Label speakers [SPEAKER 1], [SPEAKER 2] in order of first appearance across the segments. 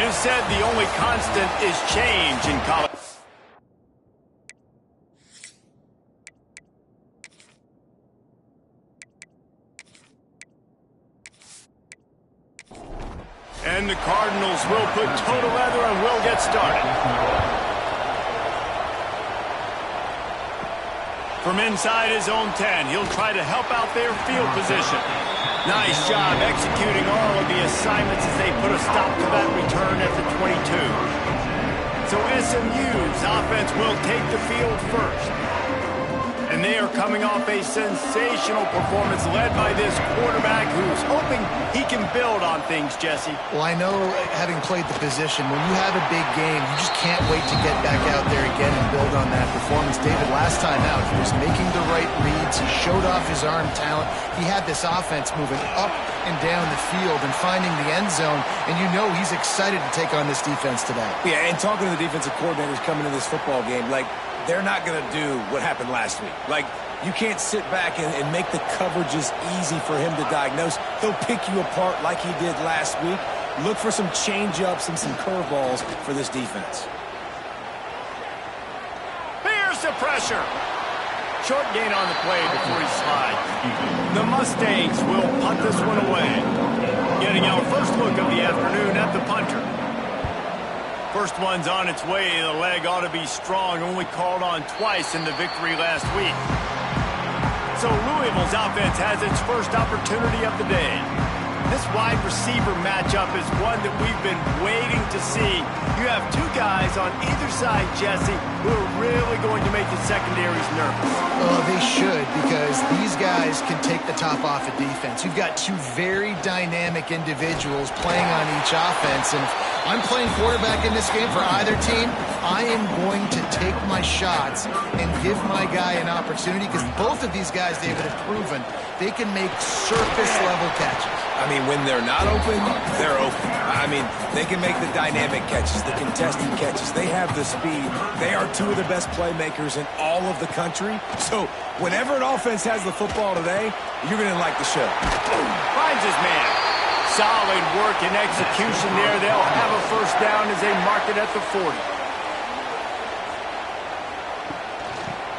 [SPEAKER 1] is said the only constant is change in college. And the Cardinals will put toe to leather and will get started. From inside his own 10, he'll try to help out their field position. Nice job executing all of the assignments as they put a stop to that return at the 22. So SMU's offense will take the field first. And they are coming off a sensational performance led by this quarterback who's hoping he can build on things, Jesse.
[SPEAKER 2] Well, I know, having played the position, when you have a big game, you just can't wait to get back out there again and build on that performance. David, last time out, he was making the right reads. He showed off his arm talent. He had this offense moving up and down the field and finding the end zone, and you know he's excited to take on this defense today.
[SPEAKER 3] Yeah, and talking to the defensive coordinators coming into this football game, like, they're not going to do what happened last week. Like, you can't sit back and make the coverages easy for him to diagnose. He'll pick you apart like he did last week. Look for some change-ups and some curveballs for this defense.
[SPEAKER 1] Here's the pressure. Short gain on the play before he slides. The Mustangs will punt this one away. Getting our first look of the afternoon at the punter. First one's on its way. The leg ought to be strong. Only called on twice in the victory last week. So Louisville's offense has its first opportunity of the day. This wide receiver matchup is one that we've been waiting to see. You have two guys on either side, Jesse, who are really going to make the secondaries nervous.
[SPEAKER 2] Oh, they should, because these guys can take the top off a defense. You've got two very dynamic individuals playing on each offense, and if I'm playing quarterback in this game for either team, I am going to take my shots and give my guy an opportunity, because both of these guys, David, have proven they can make surface-level catches.
[SPEAKER 3] I mean, when they're not open, they're open. I mean, they can make the dynamic catches, the contested catches. They have the speed. They are two of the best playmakers in all of the country. So whenever an offense has the football today, you're going to like the show.
[SPEAKER 1] Finds his man. Solid work and execution there. They'll have a first down as they mark it at the 40.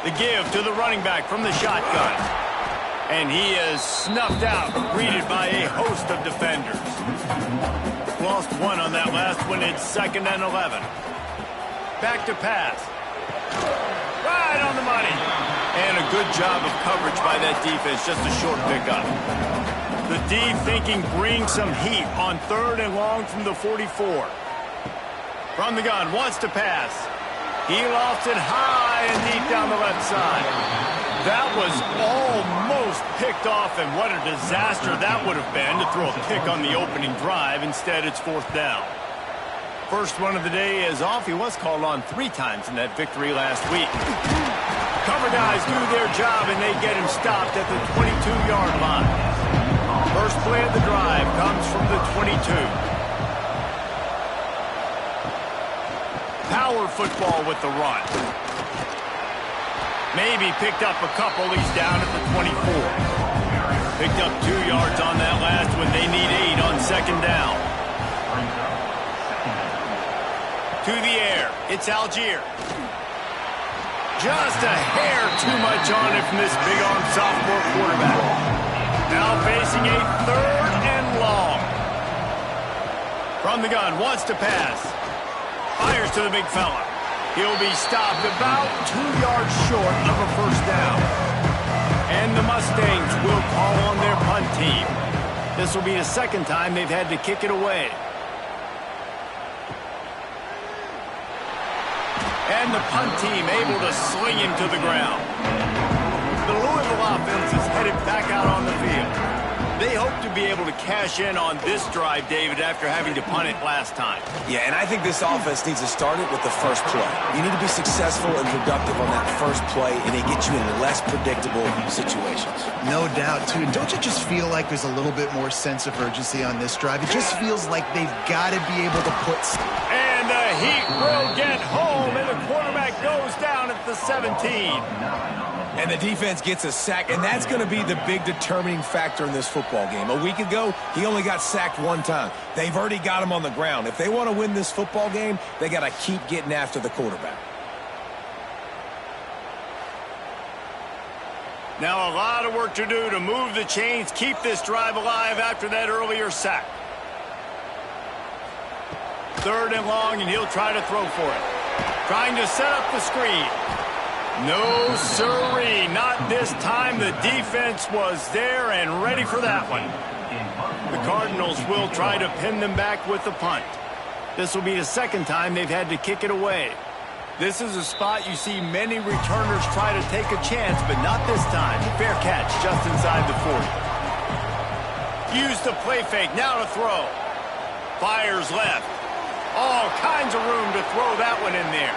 [SPEAKER 1] The give to the running back from the shotgun. And he is snuffed out, greeted by a host of defenders. Lost one on that last one. It's 2nd and 11. Back to pass. Right on the money. And a good job of coverage by that defense. Just a short pickup. The D thinking bring some heat on 3rd and long from the 44. From the gun, wants to pass. He lofts it high and deep down the left side. That was almost picked off, and what a disaster that would have been to throw a pick on the opening drive. Instead, it's 4th down. First one of the day is off. He was called on 3 times in that victory last week. Cover guys do their job, and they get him stopped at the 22-yard line. First play of the drive comes from the 22. Power football with the run. Maybe picked up a couple. He's down at the 24. Picked up 2 yards on that last one. They need 8 on 2nd down. To the air. It's Algier. Just a hair too much on it from this big-arm sophomore quarterback. Now facing a 3rd and long. From the gun. Wants to pass. Fires to the big fella. He'll be stopped about 2 yards short of a first down. And the Mustangs will call on their punt team. This will be the 2nd time they've had to kick it away. And the punt team able to sling him to the ground. The Louisville offense is headed back out on the field. They hope to be able to cash in on this drive, David, after having to punt it last time.
[SPEAKER 3] Yeah, and I think this offense needs to start it with the first play. You need to be successful and productive on that first play, and it gets you in less predictable situations.
[SPEAKER 2] No doubt, too. And don't you just feel like there's a little bit more sense of urgency on this drive? It just feels like they've got to be able to put...
[SPEAKER 1] And the heat will get home, and the quarterback goes down at the 17.
[SPEAKER 3] And the defense gets a sack, and that's going to be the big determining factor in this football game. A week ago, he only got sacked one time. They've already got him on the ground. If they want to win this football game, they got to keep getting after the quarterback.
[SPEAKER 1] Now a lot of work to do to move the chains, keep this drive alive after that earlier sack. 3rd and long, and he'll try to throw for it. Trying to set up the screen. No, sirree, not this time. The defense was there and ready for that one. The Cardinals will try to pin them back with the punt. This will be the 2nd time they've had to kick it away. This is a spot you see many returners try to take a chance, but not this time. Fair catch just inside the 40. Use the play fake, now to throw. Fires left. All kinds of room to throw that one in there.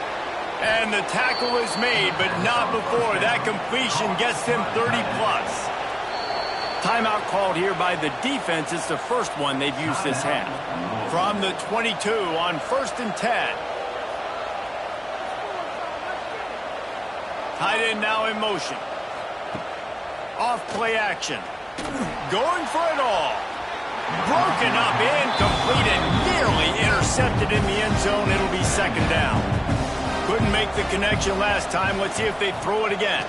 [SPEAKER 1] And the tackle is made, but not before that completion gets him 30-plus. Timeout called here by the defense. It's the first one they've used this half. From the 22 on 1st and 10. Tight end now in motion. Off play action. Going for it all. Broken up, incomplete, and nearly intercepted in the end zone. It'll be 2nd down. Couldn't make the connection last time. Let's see if they throw it again.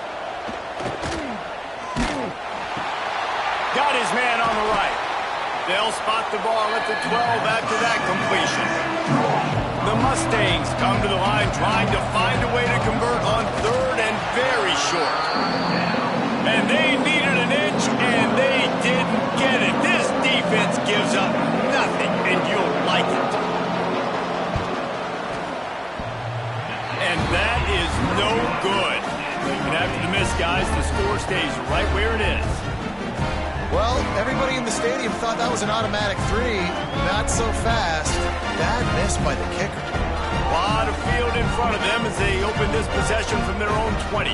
[SPEAKER 1] Got his man on the right. They'll spot the ball at the 12 after that completion. The Mustangs come to the line trying to find a way to convert on 3rd and very short. And they needed an inch, and they didn't get it. This defense gives up nothing, and you'll like it. And that is no good. And after the miss, guys, the score stays right where it is.
[SPEAKER 2] Well, everybody in the stadium thought that was an automatic 3. Not so fast. Bad miss by the kicker.
[SPEAKER 1] A lot of field in front of them as they open this possession from their own 20.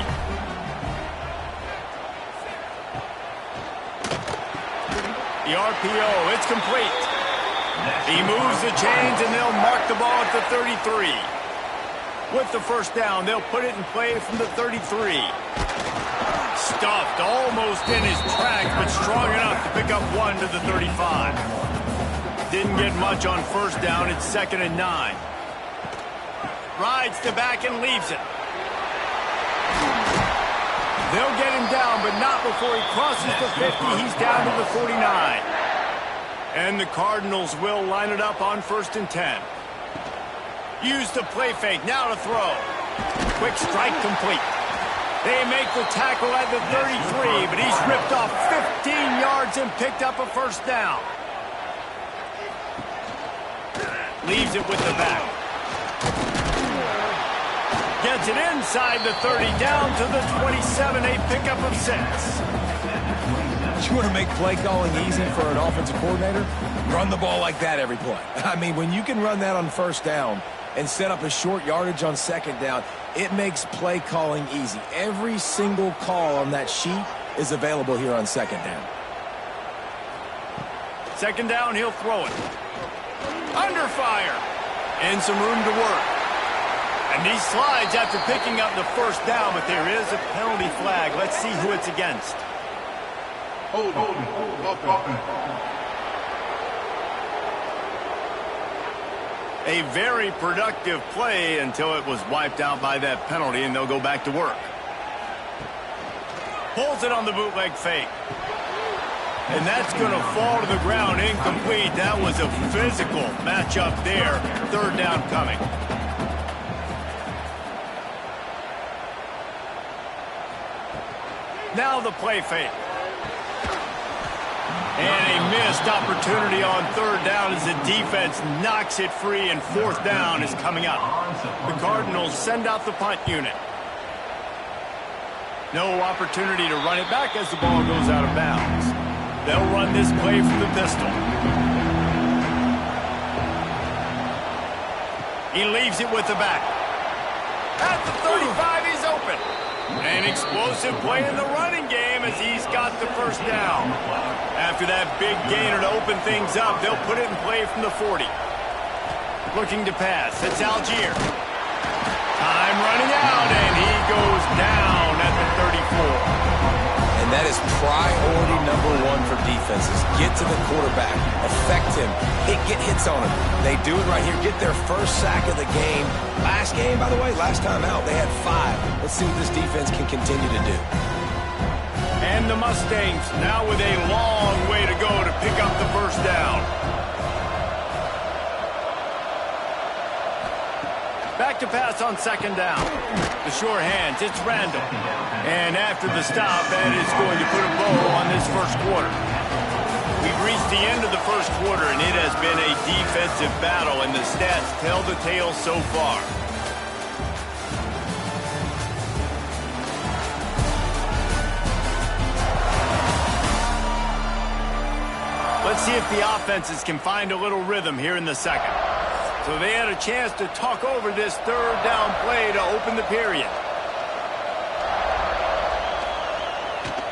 [SPEAKER 1] The RPO, it's complete. He moves the chains, and they'll mark the ball at the 33. With the 1st down, they'll put it in play from the 33. Stuffed almost in his tracks, but strong enough to pick up 1 to the 35. Didn't get much on 1st down. It's 2nd and 9. Rides the back and leaves it. They'll get him down, but not before he crosses the 50. He's down to the 49. And the Cardinals will line it up on 1st and 10. Use the play fake, now to throw. Quick strike complete. They make the tackle at the 33, but he's ripped off 15 yards and picked up a 1st down. Leaves it with the back. Gets it inside the 30, down to the 27, a pickup of 6.
[SPEAKER 3] You want to make play calling easy for an offensive coordinator? Run the ball like that every play. I mean, when you can run that on 1st down and set up a short yardage on 2nd down, it makes play calling easy. Every single call on that sheet is available here on 2nd down.
[SPEAKER 1] 2nd down, he'll throw it. Under fire. And some room to work. And he slides after picking up the 1st down, but there is a penalty flag. Let's see who it's against.
[SPEAKER 4] Hold up.
[SPEAKER 1] A very productive play until it was wiped out by that penalty, and they'll go back to work. Pulls it on the bootleg fake. And that's going to fall to the ground incomplete. That was a physical matchup there. 3rd down coming. Now the play fake. And a missed opportunity on 3rd down as the defense knocks it free, and 4th down is coming up. The Cardinals send out the punt unit. No opportunity to run it back as the ball goes out of bounds. They'll run this play from the pistol. He leaves it with the back. At the 35, he's open. An explosive play in the running game as he's got the 1st down. After that big gainer to open things up, they'll put it in play from the 40. Looking to pass. It's Algier. Time running out. down at the 34.
[SPEAKER 3] And that is priority number one for defenses. Get to the quarterback, affect him, get hits on him. They do it right here, get their first sack of the game. Last game, by the way, last time out, they had 5. Let's see what this defense can continue to do.
[SPEAKER 1] And the Mustangs now with a long way to go to pick up the first down. Back to pass on second down. The sure hands, it's Randall. And after the stop, that is going to put a bow on this first quarter. We've reached the end of the first quarter, and it has been a defensive battle, and the stats tell the tale so far. Let's see if the offenses can find a little rhythm here in the second. So they had a chance to talk over this third down play to open the period.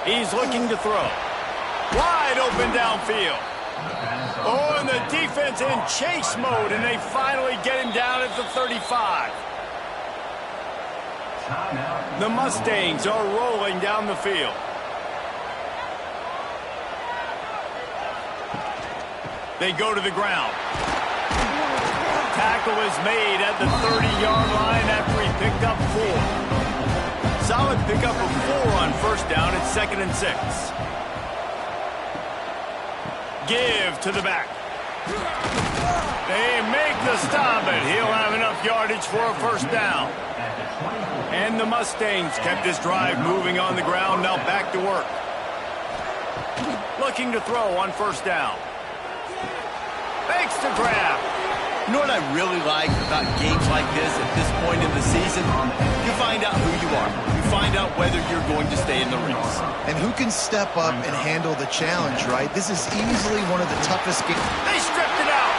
[SPEAKER 1] He's looking to throw. Wide open downfield. Oh, and the defense in chase mode, and they finally get him down at the 35. The Mustangs are rolling down the field. They go to the ground. Tackle is made at the 30-yard line after he picked up 4. Solid pickup of 4 on first down. It's 2nd and 6. Give to the back. They make the stop, and he'll have enough yardage for a first down. And the Mustangs kept this drive moving on the ground. Now back to work. Looking to throw on first down. Fakes the grab.
[SPEAKER 5] You know what I really like about games like this at this point in the season? You find out who you are. You find out whether you're going to stay in the race.
[SPEAKER 2] And who can step up and handle the challenge, right? This is easily one of the toughest games.
[SPEAKER 1] They stripped it out.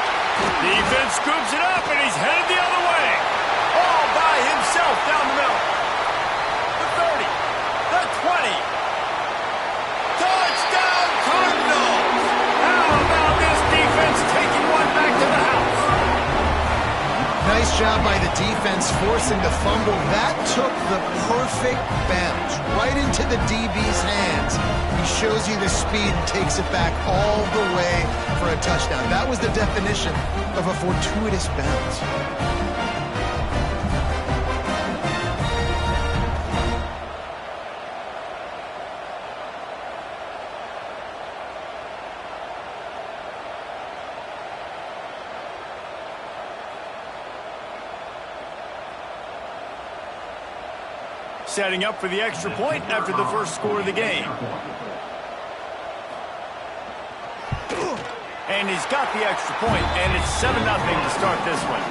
[SPEAKER 1] Defense scoops it up, and he's headed the other way. All by himself down the middle. The 30. The 20. Touchdown, Cardinals. How about this defense taking one back to the house?
[SPEAKER 2] Nice job by the defense forcing the fumble. That took the perfect bounce right into the DB's hands. He shows you the speed and takes it back all the way for a touchdown. That was the definition of a fortuitous bounce.
[SPEAKER 1] Setting up for the extra point after the first score of the game. And he's got the extra point, and it's 7-0 to start this one.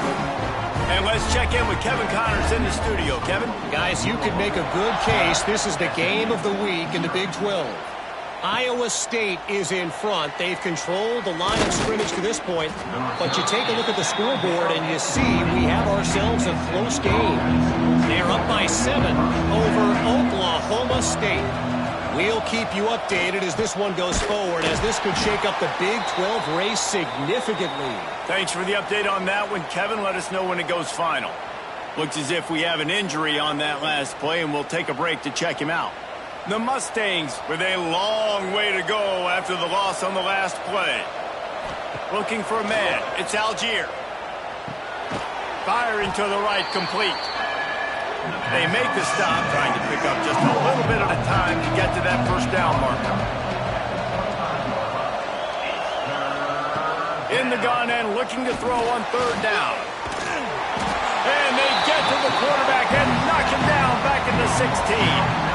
[SPEAKER 1] And let's check in with Kevin Connors in the studio. Kevin?
[SPEAKER 6] Guys, you could make a good case. This is the game of the week in the Big 12. Iowa State is in front. They've controlled the line of scrimmage to this point. But you take a look at the scoreboard and you see we have ourselves a close game. They're up by 7 over Oklahoma State. We'll keep you updated as this one goes forward, as this could shake up the Big 12 race significantly.
[SPEAKER 1] Thanks for the update on that one, Kevin. Let us know when it goes final. Looks as if we have an injury on that last play, and we'll take a break to check him out. The Mustangs with a long way to go after the loss on the last play. Looking for a man. It's Algier. Firing to the right, complete. They make the stop, trying to pick up just a little bit at a time to get to that first down marker. In the gun and looking to throw on third down. And they get to the quarterback and knock him down back in the 16.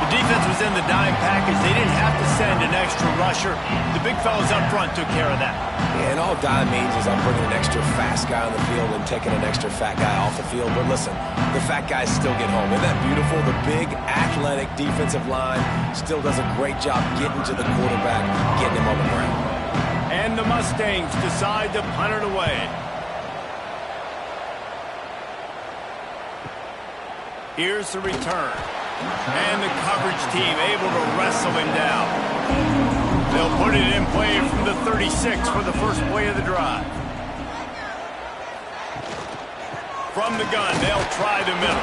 [SPEAKER 1] The defense was in the dime package. They didn't have to send an extra rusher. The big fellas up front took care of that.
[SPEAKER 3] Yeah, and all dime means is I'm bringing an extra fast guy on the field and taking an extra fat guy off the field. But listen, the fat guys still get home. Isn't that beautiful? The big, athletic defensive line still does a great job getting to the quarterback, getting him on the ground.
[SPEAKER 1] And the Mustangs decide to punt it away. Here's the return. And the coverage team able to wrestle him down. They'll put it in play from the 36 for the first play of the drive. From the gun, they'll try the middle.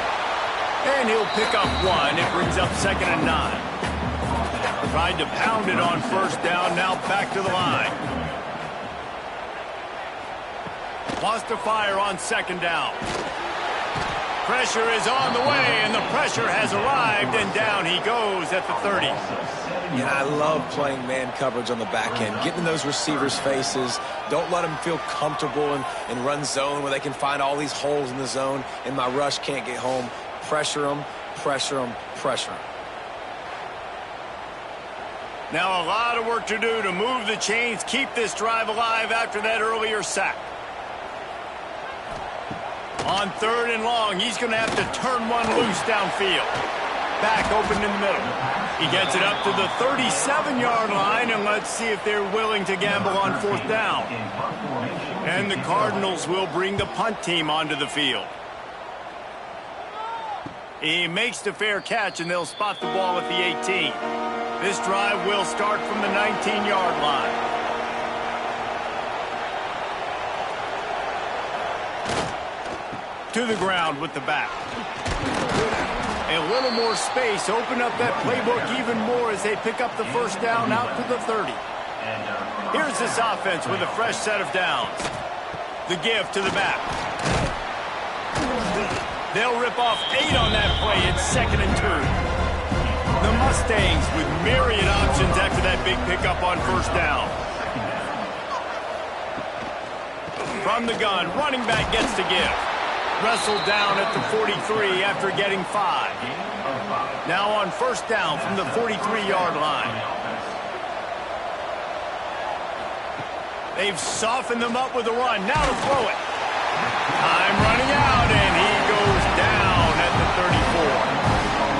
[SPEAKER 1] And he'll pick up 1. It brings up 2nd and 9. Tried to pound it on 1st down, now back to the line. Wants to fire on 2nd down. Pressure is on the way, and the pressure has arrived, and down he goes at the 30.
[SPEAKER 3] Yeah, I love playing man coverage on the back end, getting in those receivers' faces. Don't let them feel comfortable in run zone where they can find all these holes in the zone, and my rush can't get home. Pressure them, pressure them, pressure them.
[SPEAKER 1] Now a lot of work to do to move the chains, keep this drive alive after that earlier sack. On 3rd and long, he's going to have to turn one loose downfield. Back open in the middle. He gets it up to the 37-yard line, and let's see if they're willing to gamble on 4th down. And the Cardinals will bring the punt team onto the field. He makes the fair catch, and they'll spot the ball at the 18. This drive will start from the 19-yard line. To the ground with the back. A little more space. Open up that playbook even more as they pick up the 1st down out to the 30. Here's this offense with a fresh set of downs. The give to the back. They'll rip off 8 on that play. It's 2nd and 2. The Mustangs with myriad options after that big pickup on 1st down. From the gun, running back gets to give. Wrestled down at the 43 after getting 5. Now on 1st down from the 43-yard line. They've softened them up with a run. Now to throw it. Time running out, and he goes down at the 34.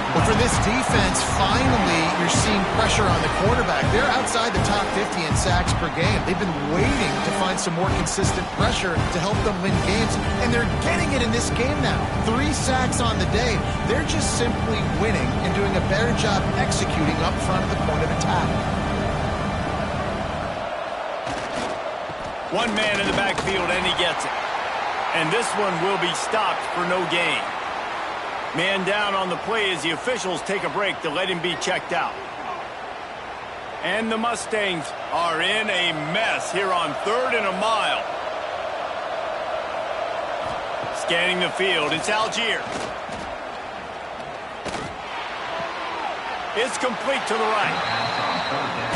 [SPEAKER 2] But for this defense, finally, you're seeing pressure on the quarterback. They're outside the top 50 in sacks per game. They've been waiting to find some more consistent pressure to help them win games, and they're getting it in this game now. 3 sacks on the day. They're just simply winning and doing a better job executing up front of the point of attack.
[SPEAKER 1] One man in the backfield, and he gets it. And this one will be stopped for no gain. Man down on the play as the officials take a break to let him be checked out. And the Mustangs are in a mess here on 3rd and a mile. Scanning the field, it's Algier. It's complete to the right.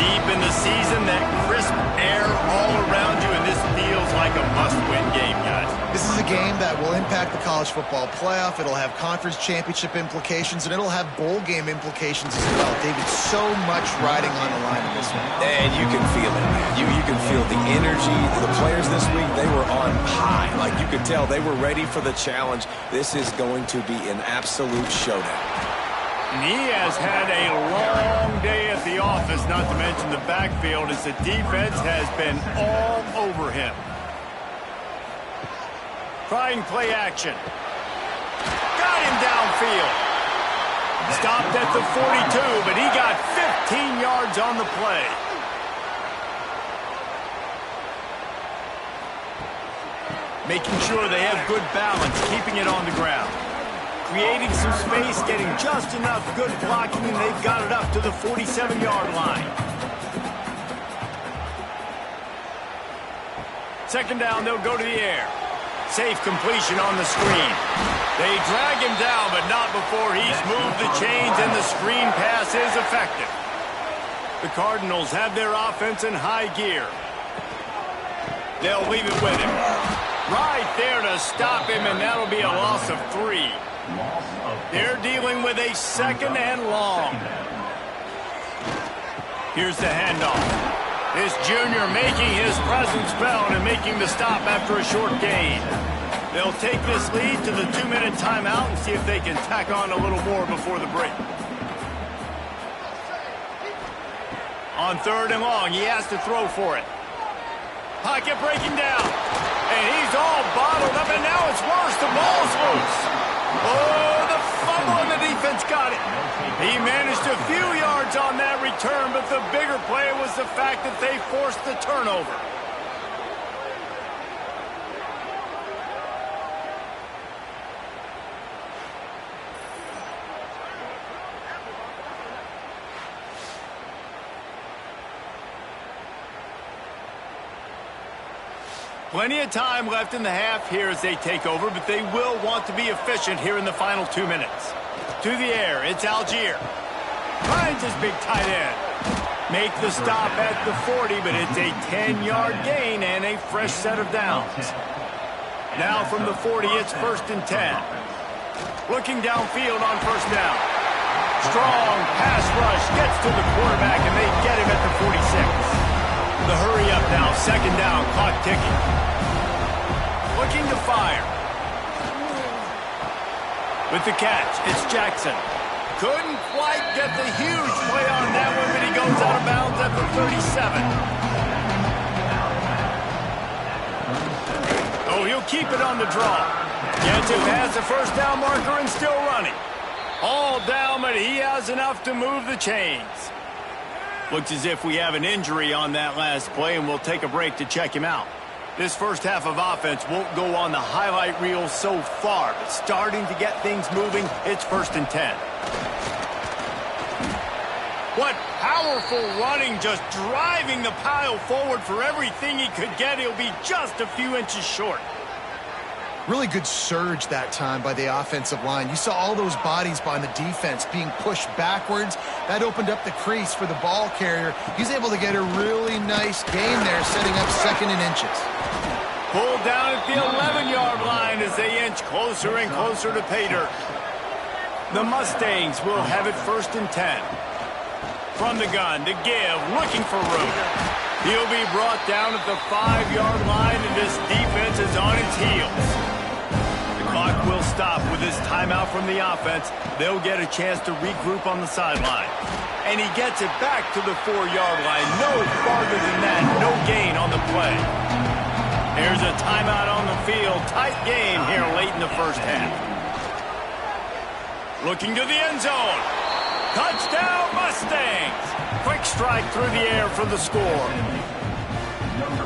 [SPEAKER 1] Deep in the season, that crisp air all around you, and this feels like a must-win game, guys.
[SPEAKER 2] This is a game that will impact the college football playoff. It'll have conference championship implications, and it'll have bowl game implications as well. David, so much riding on the line in this one.
[SPEAKER 3] And you can feel it, man. You can feel the energy. The players this week, they were on high. Like you could tell, they were ready for the challenge. This is going to be an absolute showdown.
[SPEAKER 1] And he has had a long day at the office, not to mention the backfield, as the defense has been all over him. Trying play action. Got him downfield. Stopped at the 42, but he got 15 yards on the play. Making sure they have good balance, keeping it on the ground. Creating some space, getting just enough good blocking, and they've got it up to the 47-yard line. 2nd down, they'll go to the air. Safe completion on the screen. They drag him down, but not before he's moved the chains, and the screen pass is effective. The Cardinals have their offense in high gear. They'll leave it with him. Right there to stop him, and that'll be a loss of 3. They're dealing with a 2nd and long. Here's the handoff. This junior making his presence felt and making the stop after a short gain. They'll take this lead to the 2-minute timeout and see if they can tack on a little more before the break. On 3rd and long, he has to throw for it. Pocket breaking down. And he's all bottled up, and now it's worse. The ball's loose. Oh, the fumble, and the defense got it. He managed a few yards on that return, but the bigger play was the fact that they forced the turnover. Plenty of time left in the half here as they take over, but they will want to be efficient here in the final 2 minutes. To the air, it's Algier. Finds his big tight end. Make the stop at the 40, but it's a 10-yard gain and a fresh set of downs. Now from the 40, it's 1st and 10. Looking downfield on 1st down. Strong pass rush gets to the quarterback, and they get him at the 46. The hurry up now, 2nd down, clock ticking. Looking to fire. With the catch, it's Jackson. Couldn't quite get the huge play on that one, but he goes out of bounds at the 37. Oh, he'll keep it on the draw. Gets it past the 1st down marker and still running. All down, but he has enough to move the chains. Looks as if we have an injury on that last play, and we'll take a break to check him out. This first half of offense won't go on the highlight reel so far, but starting to get things moving, it's 1st and 10. What powerful running, just driving the pile forward for everything he could get. He'll be just a few inches short.
[SPEAKER 2] Really good surge that time by the offensive line. You saw all those bodies by the defense being pushed backwards. That opened up the crease for the ball carrier. He's able to get a really nice gain there, setting up 2nd and inches.
[SPEAKER 1] Pulled down at the 11-yard line as they inch closer and closer to pay dirt. The Mustangs will have it 1st and 10. From the gun, to give, looking for room. He'll be brought down at the 5-yard line, and this defense is on its heels. The clock will stop with this timeout from the offense. They'll get a chance to regroup on the sideline. And he gets it back to the 4-yard line. No farther than that. No gain on the play. There's a timeout on the field. Tight game here late in the first half. Looking to the end zone. Touchdown, Mustangs! Quick strike through the air for the score.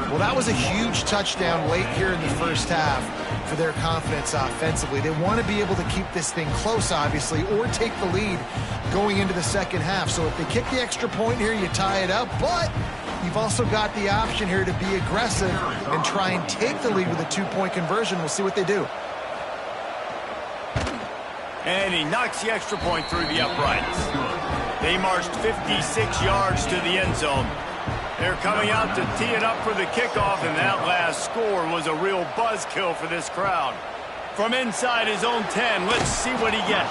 [SPEAKER 2] Well, that was a huge touchdown late here in the first half for their confidence offensively. They want to be able to keep this thing close, obviously, or take the lead going into the second half. So if they kick the extra point here, you tie it up. But you've also got the option here to be aggressive and try and take the lead with a 2-point conversion. We'll see what they do.
[SPEAKER 1] And he knocks the extra point through the uprights. They marched 56 yards to the end zone. They're coming out to tee it up for the kickoff, and that last score was a real buzzkill for this crowd. From inside his own 10, let's see what he gets.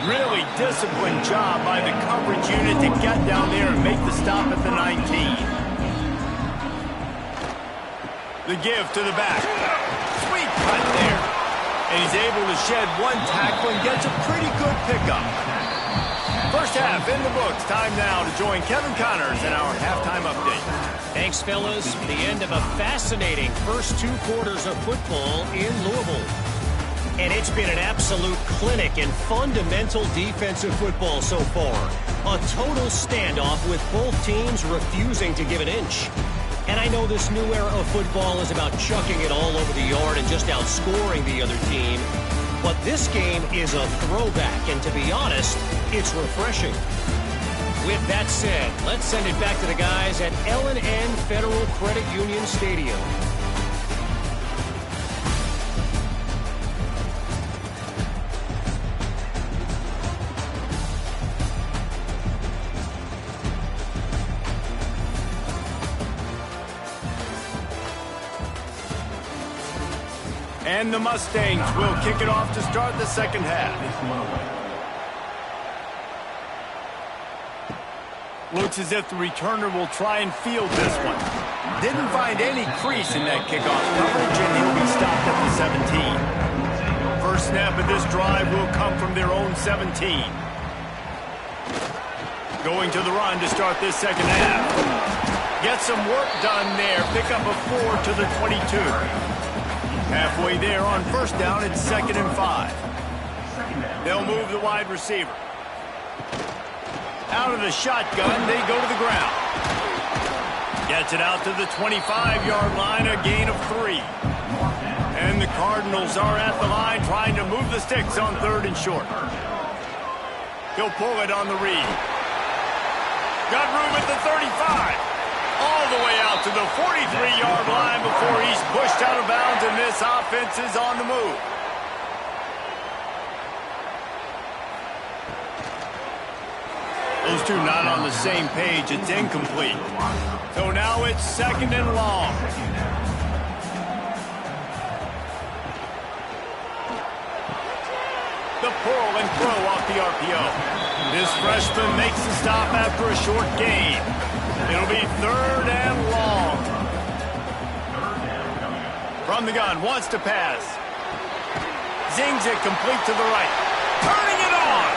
[SPEAKER 1] Really disciplined job by the coverage unit to get down there and make the stop at the 19. The give to the back. Sweet cut there. And he's able to shed one tackle and gets a pretty good pickup. First half in the books. Time now to join Kevin Connors in our halftime update.
[SPEAKER 6] Thanks, fellas. The end of a fascinating first 2 quarters of football in Louisville. And it's been an absolute clinic in fundamental defensive football so far. A total standoff with both teams refusing to give an inch. And I know this new era of football is about chucking it all over the yard and just outscoring the other team. But this game is a throwback, and to be honest, it's refreshing. With that said, let's send it back to the guys at L&N Federal Credit Union Stadium.
[SPEAKER 1] And the Mustangs will kick it off to start the second half. Looks as if the returner will try and field this one. Didn't find any crease in that kickoff coverage, and he'll be stopped at the 17. First snap of this drive will come from their own 17. Going to the run to start this second half. Get some work done there. Pick up a 4 to the 22. Halfway there on first down, it's 2nd and 5. They'll move the wide receiver. Out of the shotgun, they go to the ground. Gets it out to the 25-yard line, a gain of 3. And the Cardinals are at the line trying to move the sticks on 3rd and short. He'll pull it on the read. Got room at the 35. all the way out to the 43-yard line before he's pushed out of bounds, and this offense is on the move. Those two not on the same page. It's incomplete. So now it's 2nd and long. The pull and throw off the RPO. This freshman makes the stop after a short gain. It'll be 3rd and long. From the gun, wants to pass. Zings it complete to the right. Turning it on.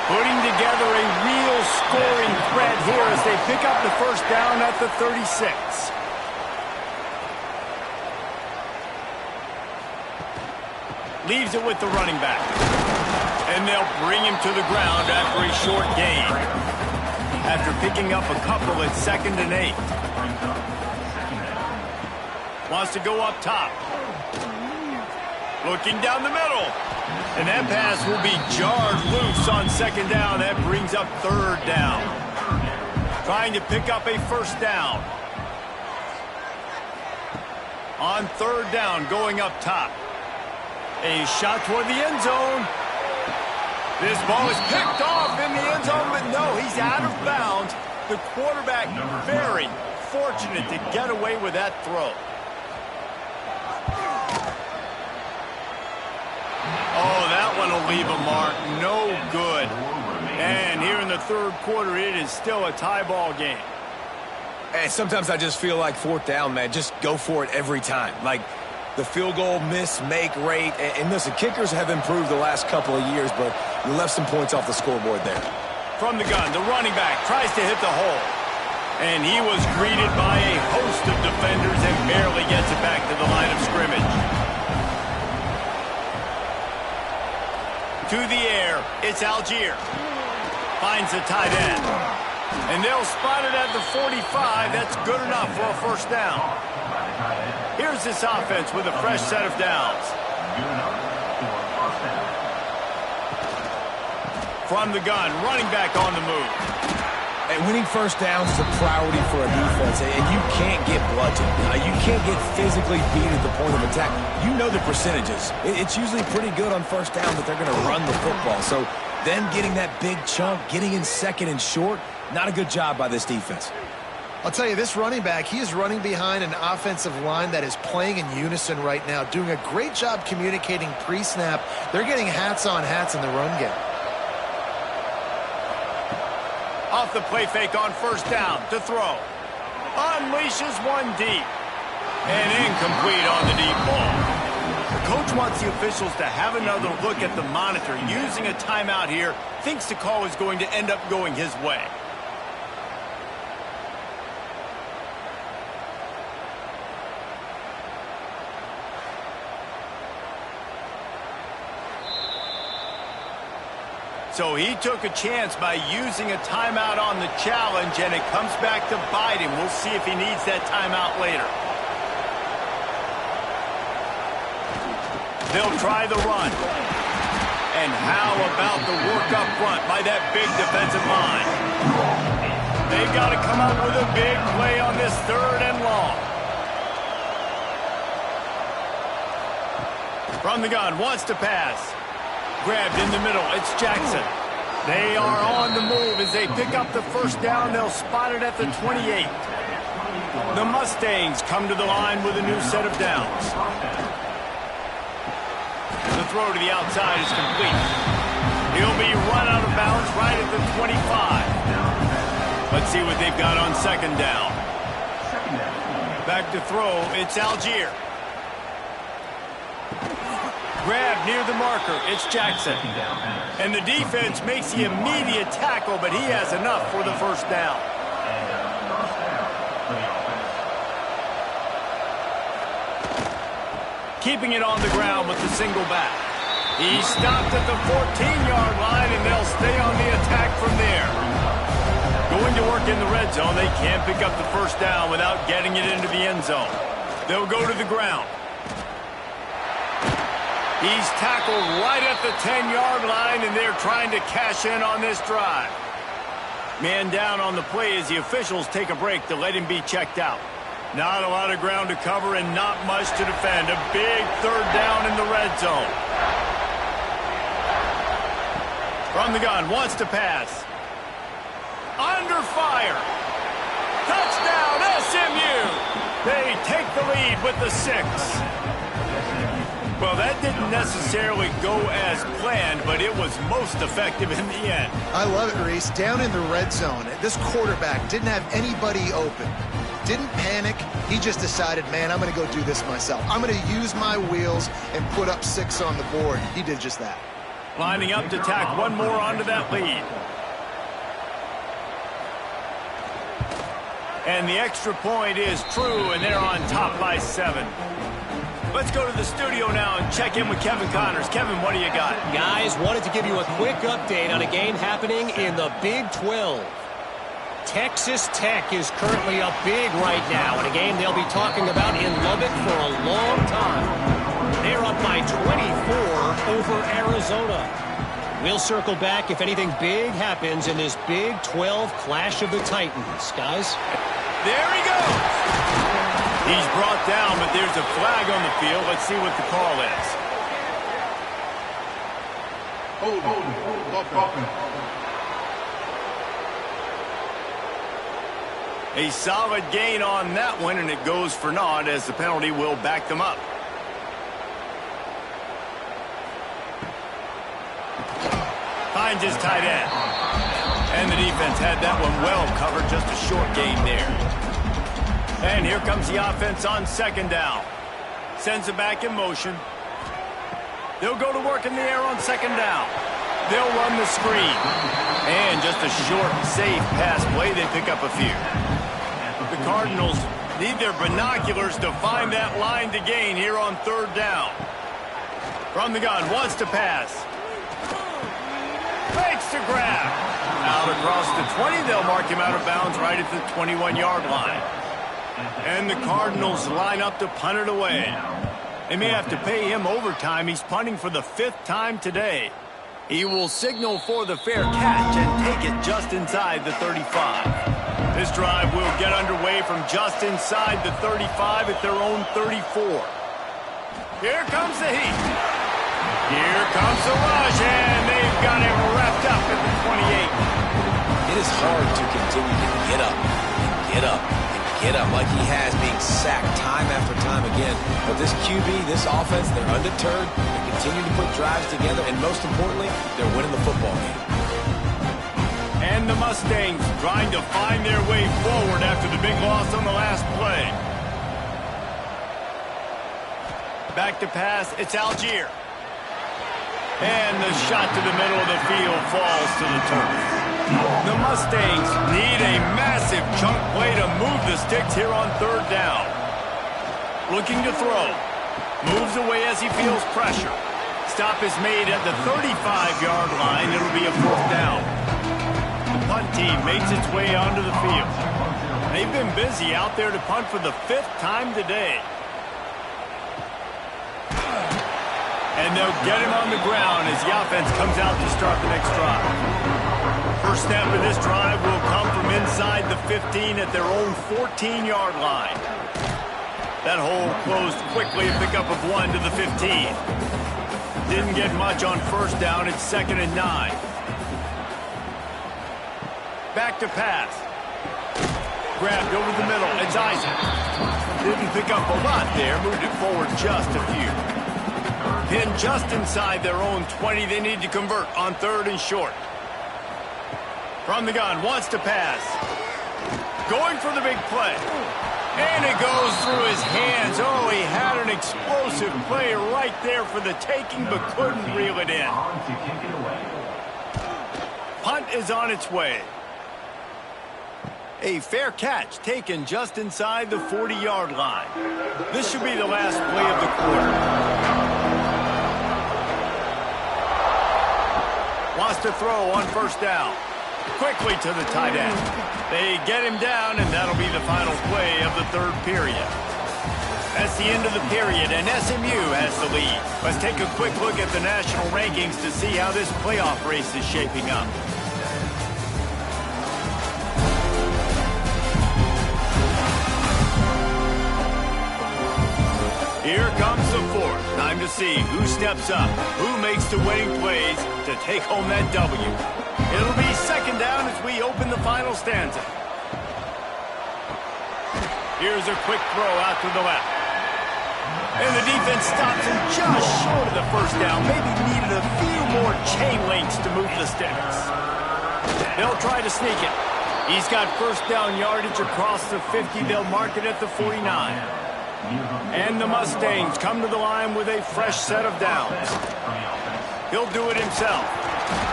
[SPEAKER 1] Putting together a real scoring threat here as they pick up the first down at the 36. Leaves it with the running back. And they'll bring him to the ground after a short gain. After picking up a couple at 2nd and 8. Wants to go up top. Looking down the middle. And that pass will be jarred loose on 2nd down. That brings up 3rd down. Trying to pick up a first down. On 3rd down, going up top. A shot toward the end zone. This ball is picked off in the end zone, but no, he's out of bounds. The quarterback very fortunate to get away with that throw. Oh, that one will leave a mark. No good. And here in the 3rd quarter, it is still a tie ball game.
[SPEAKER 3] Hey, sometimes I just feel like 4th down, man. Just go for it every time. Like the field goal miss-make rate. And listen, kickers have improved the last couple of years, but you left some points off the scoreboard there.
[SPEAKER 1] From the gun, the running back tries to hit the hole. And he was greeted by a host of defenders and barely gets it back to the line of scrimmage. To the air, it's Algier. Finds the tight end. And they'll spot it at the 45. That's good enough for a first down. Here's this offense with a fresh set of downs. From the gun, running back on the move.
[SPEAKER 3] And winning first downs is a priority for a defense, and you can't get bludgeoned. You can't get physically beat at the point of attack. You know the percentages. It's usually pretty good on first down that they're going to run the football. So them getting that big chunk, getting in 2nd and short, not a good job by this defense.
[SPEAKER 2] I'll tell you, this running back, he is running behind an offensive line that is playing in unison right now, doing a great job communicating pre-snap. They're getting hats on hats in the run game.
[SPEAKER 1] Off the play fake on first down to throw. Unleashes one deep. And incomplete on the deep ball. The coach wants the officials to have another look at the monitor. Using a timeout here, thinks the call is going to end up going his way. So he took a chance by using a timeout on the challenge, and it comes back to bite him. We'll see if he needs that timeout later. They'll try the run. And how about the work up front by that big defensive line? They've got to come up with a big play on this 3rd and long. From the gun, wants to pass. Grabbed in the middle, it's Jackson. They are on the move as they pick up the first down. They'll spot it at the 28. The Mustangs come to the line with a new set of downs. The throw to the outside is complete. He'll be run out of bounds right at the 25. Let's see what they've got on 2nd down. Back to throw, it's Algier. Grabbed near the marker, it's Jackson. And the defense makes the immediate tackle, but he has enough for the first down. Keeping it on the ground with the single back. He stopped at the 14-yard line, and they'll stay on the attack from there. Going to work in the red zone, they can't pick up the first down without getting it into the end zone. They'll go to the ground. He's tackled right at the 10-yard line, and they're trying to cash in on this drive. Man down on the play as the officials take a break to let him be checked out. Not a lot of ground to cover and not much to defend. A big third down in the red zone. From the gun, wants to pass. Under fire. Touchdown, SMU! They take the lead with the 6. Well, that didn't necessarily go as planned, but it was most effective in the end.
[SPEAKER 2] I love it, Reese. Down in the red zone, this quarterback didn't have anybody open. Didn't panic. He just decided, man, I'm going to go do this myself. I'm going to use my wheels and put up 6 on the board. He did just that.
[SPEAKER 1] Lining up to tack one more onto that lead. And the extra point is true, and they're on top by 7. Let's go to the studio now and check in with Kevin Connors. Kevin, what do you got?
[SPEAKER 6] Guys, wanted to give you a quick update on a game happening in the Big 12. Texas Tech is currently up big right now in a game they'll be talking about in Lubbock for a long time. They're up by 24 over Arizona. We'll circle back if anything big happens in this Big 12 Clash of the Titans. Guys?
[SPEAKER 1] There he goes! He's brought down, but there's a flag on the field. Let's see what the call is.
[SPEAKER 4] Hold.
[SPEAKER 1] A solid gain on that one, and it goes for naught as the penalty will back them up. Finds his tight end. And the defense had that one well covered, just a short gain there. And here comes the offense on second down. Sends it back in motion. They'll go to work in the air on second down. They'll run the screen. And just a short, safe pass play. They pick up a few. The Cardinals need their binoculars to find that line to gain here on third down. From the gun, wants to pass. Fakes to grab. Out across the 20, they'll mark him out of bounds right at the 21-yard line. And the Cardinals line up to punt it away. They may have to pay him overtime. He's punting for the 5th time today. He will signal for the fair catch and take it just inside the 35. This drive will get underway from just inside the 35 at their own 34. Here comes the heat. Here comes the rush, and they've got him wrapped up at the 28.
[SPEAKER 3] It is hard to continue to get up and get up and get up like he has, being sacked time after time again. But this QB, this offense, they're undeterred. They continue to put drives together, and most importantly, they're winning the football game.
[SPEAKER 1] And the Mustangs trying to find their way forward after the big loss on the last play. Back to pass, it's Algier. And the shot to the middle of the field falls to the turf. The Mustangs need a massive chunk play to move the sticks here on third down. Looking to throw. Moves away as he feels pressure. Stop is made at the 35-yard line. It'll be a 4th down. The punt team makes its way onto the field. They've been busy out there to punt for the 5th time today. And they'll get him on the ground as the offense comes out to start the next drive. First snap of this drive will come from inside the 15 at their own 14-yard line. That hole closed quickly, a pickup of 1 to the 15. Didn't get much on first down. It's 2nd and 9. Back to pass. Grabbed over the middle. It's Isaac. Didn't pick up a lot there. Moved it forward just a few. Pinned just inside their own 20. They need to convert on 3rd and short. From the gun, wants to pass. Going for the big play. And it goes through his hands. Oh, he had an explosive play right there for the taking, but couldn't reel it in. Punt is on its way. A fair catch taken just inside the 40-yard line. This should be the last play of the quarter. Wants to throw on first down. Quickly to the tight end. They get him down, and that'll be the final play of the 3rd period. That's the end of the period, and SMU has the lead. Let's take a quick look at the national rankings to see how this playoff race is shaping up. Here comes the fourth. Time to see who steps up, who makes the winning plays to take home that W. It'll be second down as we open the final stanza. Here's a quick throw out to the left. And the defense stops him just short of the first down. Maybe needed a few more chain links to move the sticks. They'll try to sneak it. He's got first down yardage across the 50. They'll mark it at the 49. And the Mustangs come to the line with a fresh set of downs. He'll do it himself.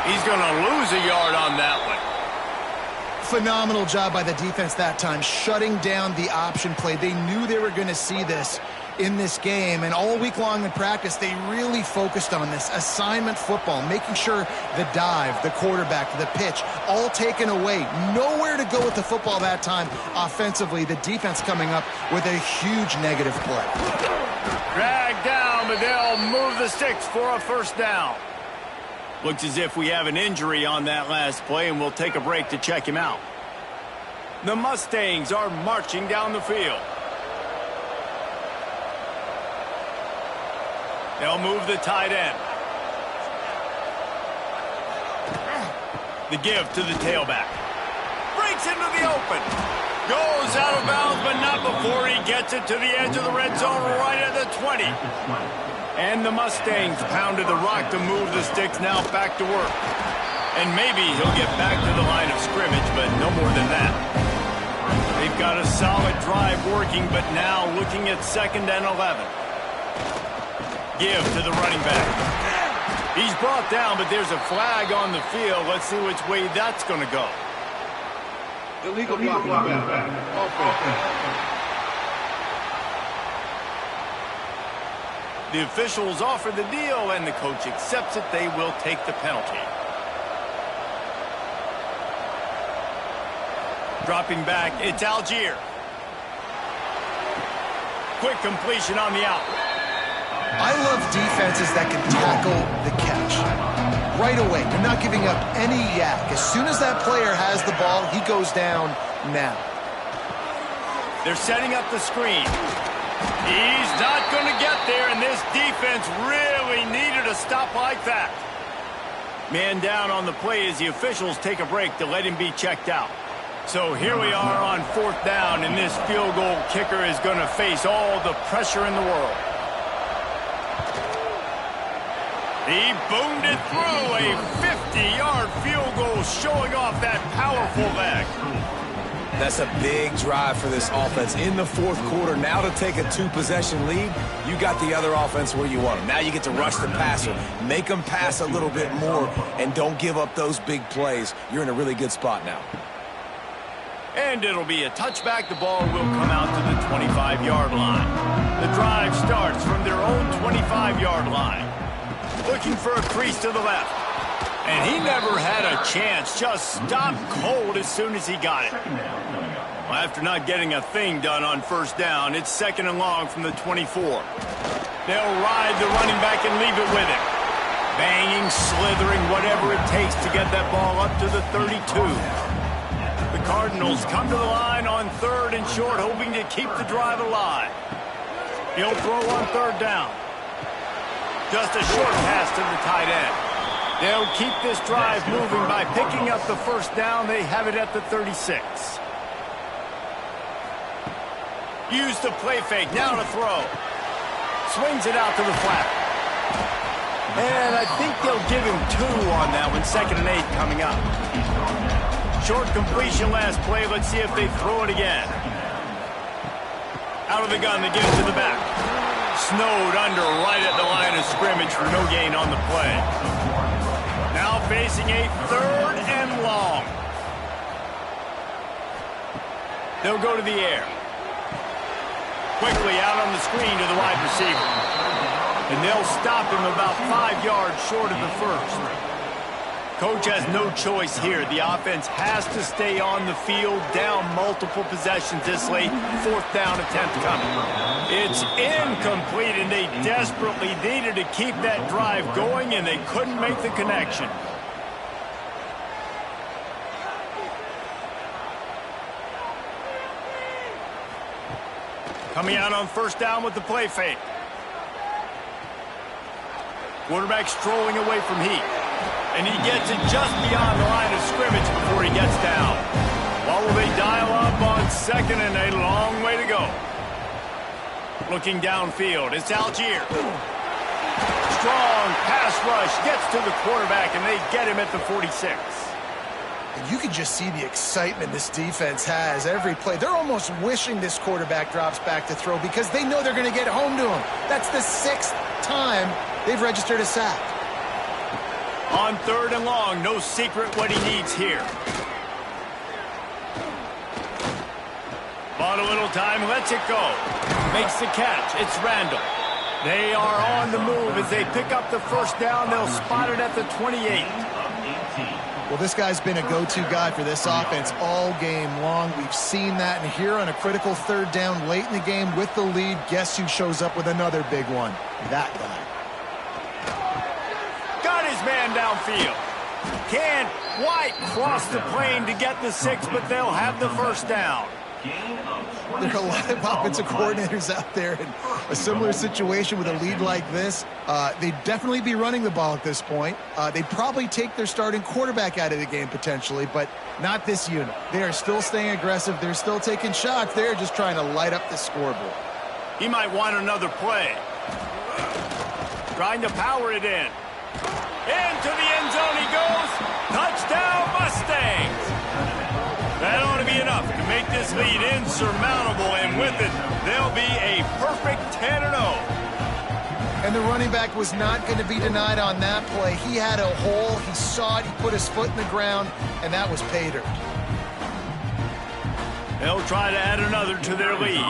[SPEAKER 1] He's going to lose a yard on that one.
[SPEAKER 2] Phenomenal job by the defense that time, shutting down the option play. They knew they were going to see this in this game, and all week long in practice, they really focused on this assignment football, making sure the dive, the quarterback, the pitch, all taken away. Nowhere to go with the football that time offensively. The defense coming up with a huge negative play.
[SPEAKER 1] Dragged down, but they'll move the sticks for a first down. Looks as if we have an injury on that last play, and we'll take a break to check him out. The Mustangs are marching down the field. They'll move the tight end. The give to the tailback. Breaks into the open. Goes out of bounds, but not before he gets it to the edge of the red zone right at the 20. And the Mustangs pounded the rock to move the sticks, now back to work. And maybe he'll get back to the line of scrimmage, but no more than that. They've got a solid drive working, but now looking at 2nd and 11. Give to the running back. He's brought down, but there's a flag on the field. Let's see which way that's going to go.
[SPEAKER 4] Illegal blocking.
[SPEAKER 1] The officials offer the deal, and the coach accepts it. They will take the penalty. Dropping back, it's Algier. Quick completion on the out.
[SPEAKER 2] I love defenses that can tackle the catch. Right away, they're not giving up any yak. As soon as that player has the ball, he goes down now.
[SPEAKER 1] They're setting up the screen. He's not going to get there, and this defense really needed a stop like that. Man down on the play as the officials take a break to let him be checked out. So here we are on 4th down, and this field goal kicker is going to face all the pressure in the world. He boomed it through, a 50-yard field goal showing off that powerful leg.
[SPEAKER 3] That's a big drive for this offense in the 4th quarter. Now to take a 2-possession lead, you got the other offense where you want them. Now you get to rush the passer, make them pass a little bit more, and don't give up those big plays. You're in a really good spot now.
[SPEAKER 1] And it'll be a touchback. The ball will come out to the 25-yard line. The drive starts from their own 25-yard line. Looking for a crease to the left. And he never had a chance. Just stopped cold as soon as he got it. Well, after not getting a thing done on 1st down, it's 2nd and long from the 24. They'll ride the running back and leave it with him. Banging, slithering, whatever it takes to get that ball up to the 32. The Cardinals come to the line on 3rd and short, hoping to keep the drive alive. He'll throw on 3rd down. Just a short pass to the tight end. They'll keep this drive moving by picking up the 1st down. They have it at the 36. Use the play fake. Now to throw. Swings it out to the flat. And I think they'll give him 2 on that one. 2nd and 8 coming up. Short completion last play. Let's see if they throw it again. Out of the gun, they give it to the back. Snowed under right at the line of scrimmage for no gain on the play. Now facing a 3rd and long. They'll go to the air. Quickly out on the screen to the wide receiver. And they'll stop him about 5 yards short of the 1st. Coach has no choice here. The offense has to stay on the field, down multiple possessions this late. 4th down attempt coming. It's incomplete, and they desperately needed to keep that drive going, and they couldn't make the connection. Coming out on 1st down with the play fake. Quarterback strolling away from heat. And he gets it just beyond the line of scrimmage before he gets down. What will they dial up on second and a long way to go? Looking downfield, it's Algier. Strong pass rush, gets to the quarterback, and they get him at the 46.
[SPEAKER 2] And you can just see the excitement this defense has every play. They're almost wishing this quarterback drops back to throw because they know they're going to get home to him. That's the 6th time they've registered a sack.
[SPEAKER 1] On 3rd and long, no secret what he needs here. Bought a little time, lets it go. Makes the catch. It's Randall. They are on the move as they pick up the first down. They'll spot it at the 28.
[SPEAKER 2] Well, this guy's been a go-to guy for this offense all game long. We've seen that, and here on a critical 3rd down late in the game with the lead, guess who shows up with another big one? That guy.
[SPEAKER 1] Got his man downfield. Can't quite cross the plane to get the 6, but they'll have the first down.
[SPEAKER 2] There are a lot of offensive coordinators out there in a similar situation with a lead like this. They'd definitely be running the ball at this point. They'd probably take their starting quarterback out of the game potentially, but not this unit. They are still staying aggressive. They're still taking shots. They're just trying to light up the scoreboard.
[SPEAKER 1] He might want another play. Trying to power it in. Into the end zone he goes. Touchdown Mustangs. That ought to be enough to make this lead insurmountable, and with it, they'll be a perfect 10-0.
[SPEAKER 2] And the running back was not going to be denied on that play. He had a hole, he saw it, he put his foot in the ground, and that was pay dirt.
[SPEAKER 1] They'll try to add another to their lead.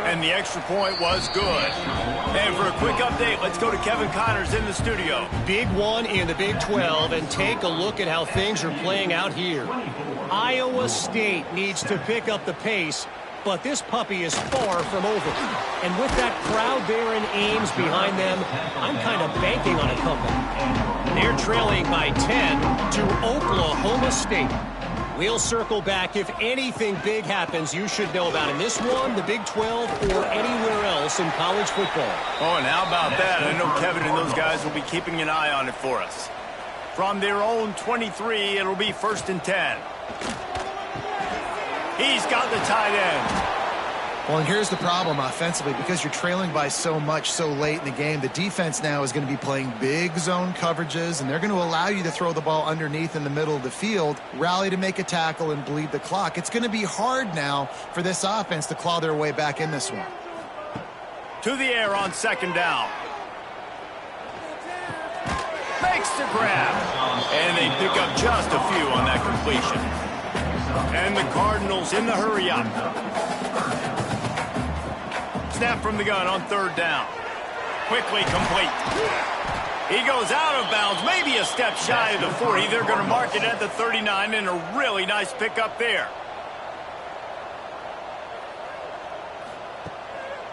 [SPEAKER 1] And the extra point was good. And for a quick update, let's go to Kevin Connors in the studio.
[SPEAKER 6] Big one in the Big 12, and take a look at how things are playing out here. Iowa State needs to pick up the pace, but this puppy is far from over. And with that crowd there in Ames behind them, I'm kind of banking on a comeback. They're trailing by 10 to Oklahoma State. We'll circle back. If anything big happens, you should know about in this one, the Big 12, or anywhere else in college football.
[SPEAKER 1] Oh, and how about that? I know Kevin and those guys will be keeping an eye on it for us. From their own 23, it'll be 1st and 10. He's got the tight end.
[SPEAKER 2] Well, and here's the problem offensively. Because you're trailing by so much so late in the game, the defense now is going to be playing big zone coverages, and they're going to allow you to throw the ball underneath in the middle of the field, rally to make a tackle, and bleed the clock. It's going to be hard now for this offense to claw their way back in this one.
[SPEAKER 1] To the air on 2nd down. Makes the grab. And they pick up just a few on that completion. And the Cardinals in the hurry up. Snap from the gun on 3rd down. Quickly complete. He goes out of bounds, maybe a step shy of the 40. They're going to mark it at the 39, and a really nice pickup there.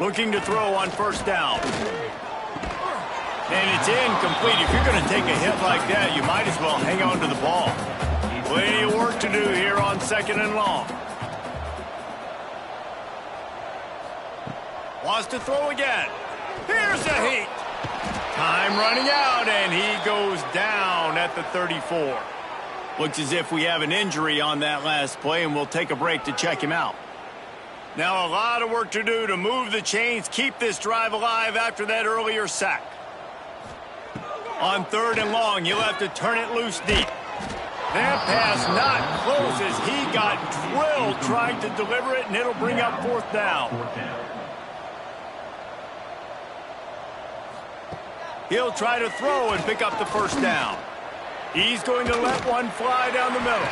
[SPEAKER 1] Looking to throw on 1st down. And it's incomplete. If you're going to take a hit like that, you might as well hang on to the ball. Plenty of work to do here on 2nd and long. Wants to throw again. Here's a heat. Time running out, and he goes down at the 34. Looks as if we have an injury on that last play, and we'll take a break to check him out. Now a lot of work to do to move the chains, keep this drive alive after that earlier sack. On 3rd and long, you'll have to turn it loose deep. That pass not close as he got drilled trying to deliver it, and it'll bring up 4th down. He'll try to throw and pick up the 1st down. He's going to let one fly down the middle.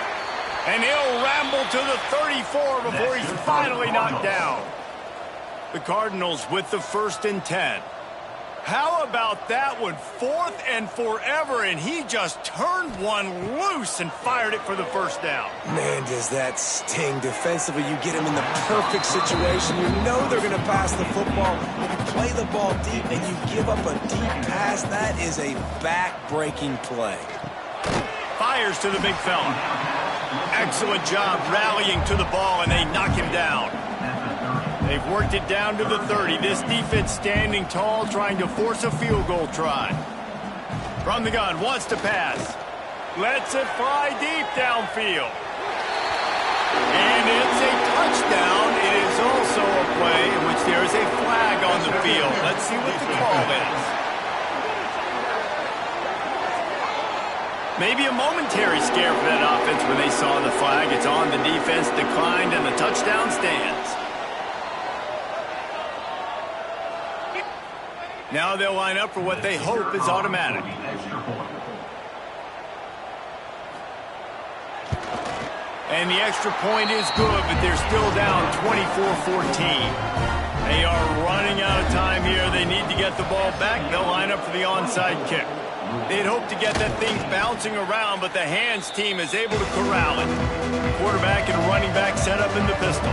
[SPEAKER 1] And he'll ramble to the 34 before he's finally knocked down. The Cardinals with the 1st and 10. How about that one? 4th and forever, and he just turned one loose and fired it for the 1st down.
[SPEAKER 3] Man, does that sting. Defensively, you get him in the perfect situation. You know they're going to pass the football. You play the ball deep, and you give up a deep pass. That is a back-breaking play.
[SPEAKER 1] Fires to the big fella. Excellent job rallying to the ball, and they knock him down. They've worked it down to the 30. This defense standing tall, trying to force a field goal try. From the gun, wants to pass. Lets it fly deep downfield. And it's a touchdown. It is also a play in which there is a flag on the field. Let's see what the call is. Maybe a momentary scare for that offense when they saw the flag. It's on, the defense declined, and the touchdown stands. Now they'll line up for what they hope is automatic. And the extra point is good, but they're still down 24-14. They are running out of time here. They need to get the ball back. They'll line up for the onside kick. They'd hope to get that thing bouncing around, but the hands team is able to corral it. Quarterback and running back set up in the pistol.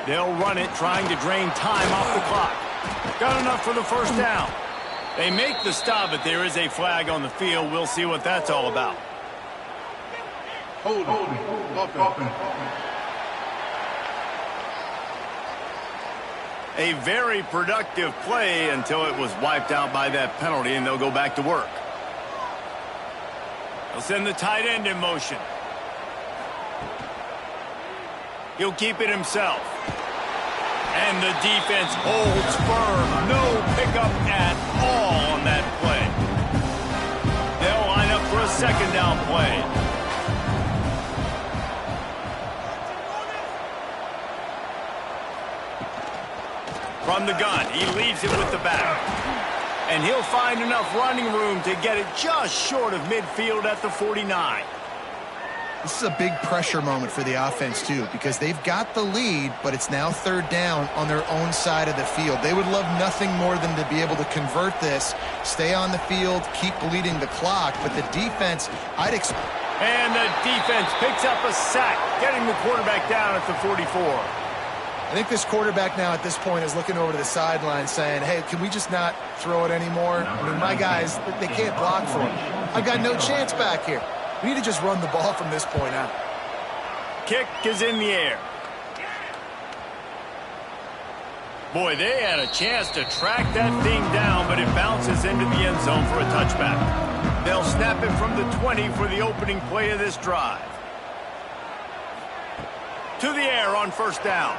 [SPEAKER 1] They'll run it, trying to drain time off the clock. Got enough for the first down. They make the stop, but there is a flag on the field. We'll see what that's all about.
[SPEAKER 4] Hold on.
[SPEAKER 1] A very productive play until it was wiped out by that penalty, and they'll go back to work. They'll send the tight end in motion. He'll keep it himself. And the defense holds firm. No pickup at all on that play. They'll line up for a second down play. From the gun, he leaves it with the back. And he'll find enough running room to get it just short of midfield at the 49.
[SPEAKER 2] This is a big pressure moment for the offense, too, because they've got the lead, but it's now third down on their own side of the field. They would love nothing more than to be able to convert this, stay on the field, keep bleeding the clock, but the defense, I'd expect...
[SPEAKER 1] And the defense picks up a sack, getting the quarterback down at the 44.
[SPEAKER 2] I think this quarterback now at this point is looking over to the sideline saying, hey, can we just not throw it anymore? I mean, my guys, they can't block for him. I've got no chance back here. We need to just run the ball from this point out.
[SPEAKER 1] Kick is in the air. Boy, they had a chance to track that thing down, but it bounces into the end zone for a touchback. They'll snap it from the 20 for the opening play of this drive. To the air on first down.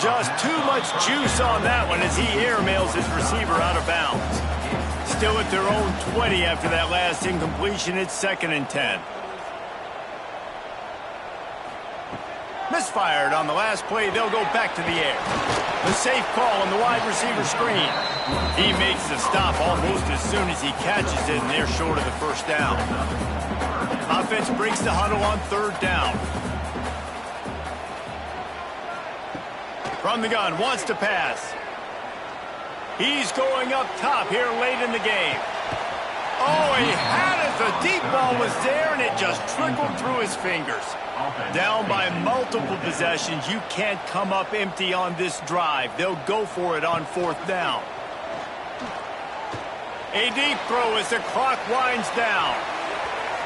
[SPEAKER 1] Just too much juice on that one as he airmails his receiver out of bounds. Still at their own 20 after that last incompletion. It's 2nd and 10. Misfired on the last play. They'll go back to the air. The safe call on the wide receiver screen. He makes the stop almost as soon as he catches it, and they're short of the first down. Offense breaks the huddle on third down. From the gun, wants to pass. He's going up top here late in the game. Oh, he had it. The deep ball was there, and it just trickled through his fingers. Down by multiple possessions. You can't come up empty on this drive. They'll go for it on fourth down. A deep throw as the clock winds down.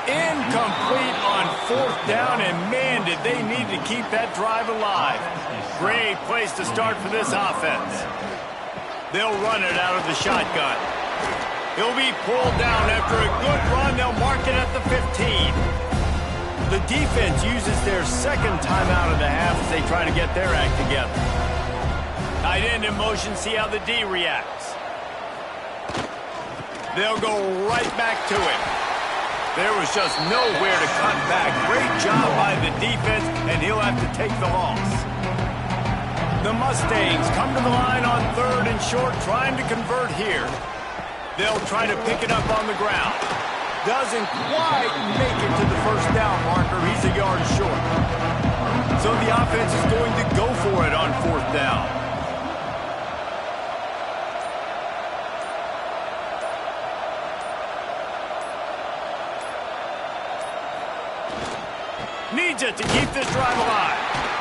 [SPEAKER 1] Incomplete on fourth down, and man, did they need to keep that drive alive. Great place to start for this offense. They'll run it out of the shotgun. He'll be pulled down after a good run. They'll mark it at the 15. The defense uses their second timeout of the half as they try to get their act together. Tight end in motion, see how the D reacts. They'll go right back to it. There was just nowhere to cut back. Great job by the defense, and he'll have to take the loss. The Mustangs come to the line on third and short, trying to convert here. They'll try to pick it up on the ground. Doesn't quite make it to the first down marker. He's a yard short. So the offense is going to go for it on fourth down. Needs it to keep this drive alive.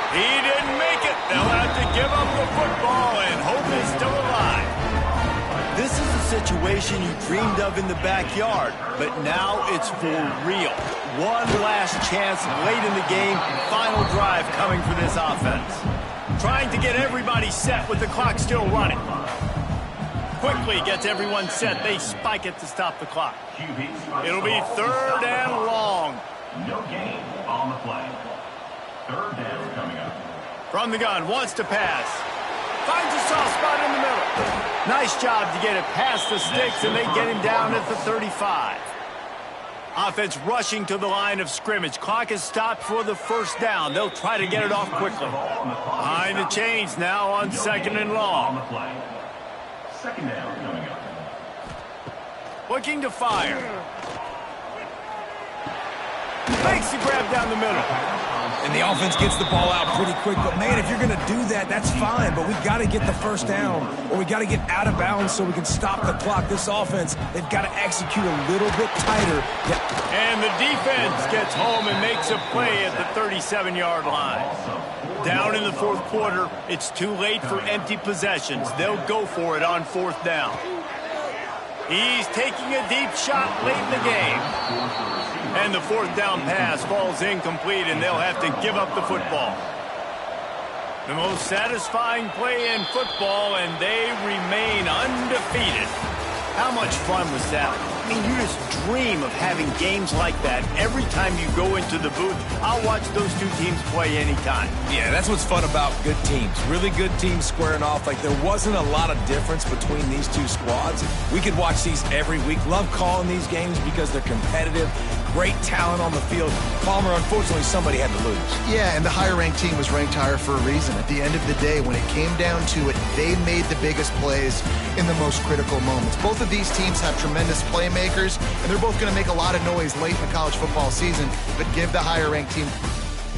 [SPEAKER 1] He didn't make it. They'll have to give up the football, and hope is still alive.
[SPEAKER 5] This is a situation you dreamed of in the backyard, but now it's for real. One last chance late in the game, final drive coming for this offense.
[SPEAKER 1] Trying to get everybody set with the clock still running. Quickly gets everyone set. They spike it to stop the clock. It'll be 3rd and long.
[SPEAKER 7] No gain on the play. 3rd down coming up.
[SPEAKER 1] From the gun, wants to pass. Finds a soft spot in the middle. Nice job to get it past the sticks, and they get him down at the 35. Offense rushing to the line of scrimmage. Clock is stopped for the 1st down. They'll try to get it off quickly. Behind the chains now on 2nd and long.
[SPEAKER 7] 2nd down coming up.
[SPEAKER 1] Looking to fire. Makes the grab down the middle.
[SPEAKER 3] And the offense gets the ball out pretty quick. But, man, if you're going to do that, that's fine. But we've got to get the 1st down, or we got to get out of bounds so we can stop the clock. This offense, they've got to execute a little bit tighter.
[SPEAKER 1] And the defense gets home and makes a play at the 37-yard line. Down in the 4th quarter, it's too late for empty possessions. They'll go for it on 4th down. He's taking a deep shot late in the game. And the 4th down pass falls incomplete, and they'll have to give up the football. The most satisfying play in football, and they remain undefeated. How much fun was that? I mean, you just dream of having games like that every time you go into the booth. I'll watch those two teams play anytime.
[SPEAKER 3] Yeah, that's what's fun about good teams. Really good teams squaring off. Like, there wasn't a lot of difference between these two squads. We could watch these every week. Love calling these games because they're competitive. Great talent on the field. Palmer, unfortunately, somebody had to lose.
[SPEAKER 2] Yeah, and the higher-ranked team was ranked higher for a reason. At the end of the day, when it came down to it, they made the biggest plays in the most critical moments. Both of these teams have tremendous playmakers, and they're both going to make a lot of noise late in the college football season, but give the higher-ranked team